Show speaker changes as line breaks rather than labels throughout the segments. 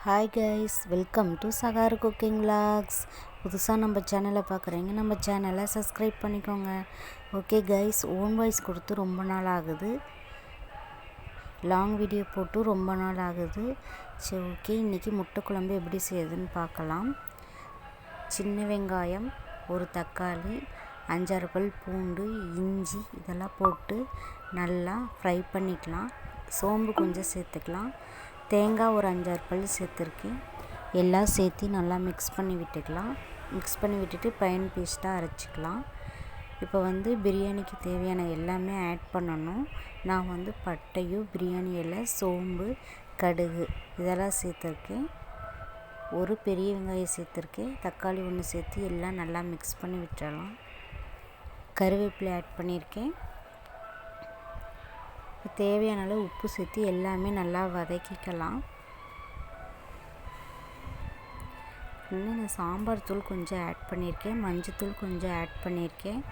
Hi guys, welcome to Sagaru cooking vlogs. புதுசாக நம்ம சேனலை பார்க்குறீங்க, நம்ம சேனலை சப்ஸ்கிரைப் பண்ணிக்கோங்க. ஓகே கைஸ், ஓன் வாய்ஸ் கொடுத்து ரொம்ப நாள் ஆகுது, லாங் வீடியோ போட்டு ரொம்ப நாள் ஆகுது. சரி ஓகே, இன்றைக்கி முட்டை குழம்பு எப்படி செய்யுதுன்னு பார்க்கலாம். சின்ன வெங்காயம், ஒரு தக்காளி, 5-6 பல் பூண்டு, இஞ்சி இதெல்லாம் போட்டு நல்லா ஃப்ரை பண்ணிக்கலாம். சோம்பு கொஞ்சம் சேர்த்துக்கலாம். தேங்காய் ஒரு 5-6 பல் சேர்த்துருக்கேன். எல்லாம் சேர்த்து நல்லா மிக்ஸ் பண்ணி விட்டுக்கலாம். மிக்ஸ் பண்ணி விட்டுட்டு ஃபைன் பேஸ்ட்டாக அரைச்சிக்கலாம். இப்போ பிரியாணிக்கு தேவையான எல்லாமே ஆட் பண்ணணும். நான் பட்டையும், பிரியாணி இலை, சோம்பு, கடுகு இதெல்லாம் சேர்த்துருக்கேன். ஒரு பெரிய வெங்காயம் சேர்த்துருக்கேன். தக்காளி ஒன்று சேர்த்து எல்லாம் நல்லா மிக்ஸ் பண்ணி விட்டுறலாம். கருவேப்பிலை ஆட் பண்ணியிருக்கேன். தேவையான அளவு உப்பு சேர்த்து எல்லாமே நல்லா வதக்கிக்கலாம். இன்னும் நான் சாம்பார் தூள் கொஞ்சம் ஆட் பண்ணியிருக்கேன். மஞ்சத்தூள் கொஞ்சம் ஆட் பண்ணியிருக்கேன்.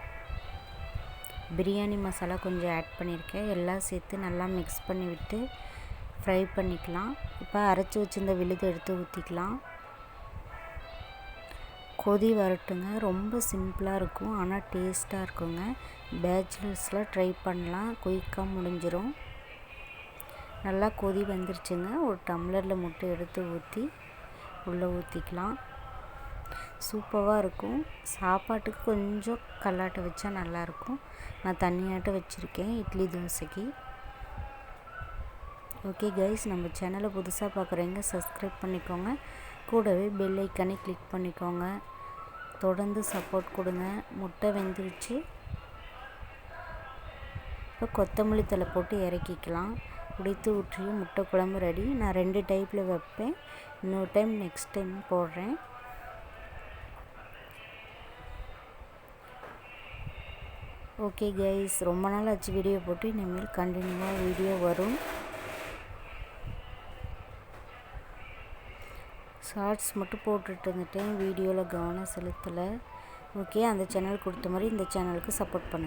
பிரியாணி மசாலா கொஞ்சம் ஆட் பண்ணியிருக்கேன். எல்லாம் சேர்த்து நல்லா மிக்ஸ் பண்ணி விட்டு ஃப்ரை பண்ணிக்கலாம். இப்போ அரைச்சி வச்சிருந்த விழுது எடுத்து ஊற்றிக்கலாம். கொதி வரட்டுங்க. ரொம்ப சிம்பிளாக இருக்கும், ஆனால் டேஸ்ட்டாக இருக்குங்க. பேச்சுலர்ஸ்லாம் ட்ரை பண்ணலாம், குயிக்காக முடிஞ்சிடும். நல்லா கொதி வந்துருச்சுங்க. ஒரு டம்ளரில் முட்டை எடுத்து ஊற்றி உள்ளே ஊற்றிக்கலாம். சூப்பராக இருக்கும். சாப்பாட்டுக்கு கொஞ்சம் கல்லாட்டை வச்சா நல்லாயிருக்கும். நான் தண்ணியாட்டம் வச்சுருக்கேன் இட்லி தோசைக்கு. ஓகே கைஸ், நம்ம சேனலை புதுசாக பார்க்குறீங்க, சப்ஸ்கிரைப் பண்ணிக்கோங்க. கூடவே பெல் ஐக்கானே கிளிக் பண்ணிக்கோங்க. தொடர்ந்து சப்போர்ட் கொடுங்க. முட்டை வெந்துருச்சு. இப்போ கொத்தமல்லி தழை போட்டு இறக்கிக்கலாம். உடைத்து ஊற்றியும் முட்டை குழம்பு ரெடி. நான் 2 டைப்பில் வைப்பேன். இன்னொரு டைம் நெக்ஸ்ட் டைம் போடுறேன். ஓகே கைஸ், ரொம்ப நாள் ஆச்சு வீடியோ போட்டு. இனிமேல் கண்டினியூவாக வீடியோ வரும். ஷார்ட்ஸ் மட்டும் போட்டுட்டு இருந்துட்டேன், வீடியோவில் கவனம் செலுத்தலை. ஓகே, அந்த சேனல் கொடுத்த மாதிரி இந்த சேனலுக்கு சப்போர்ட் பண்ணுங்கள்.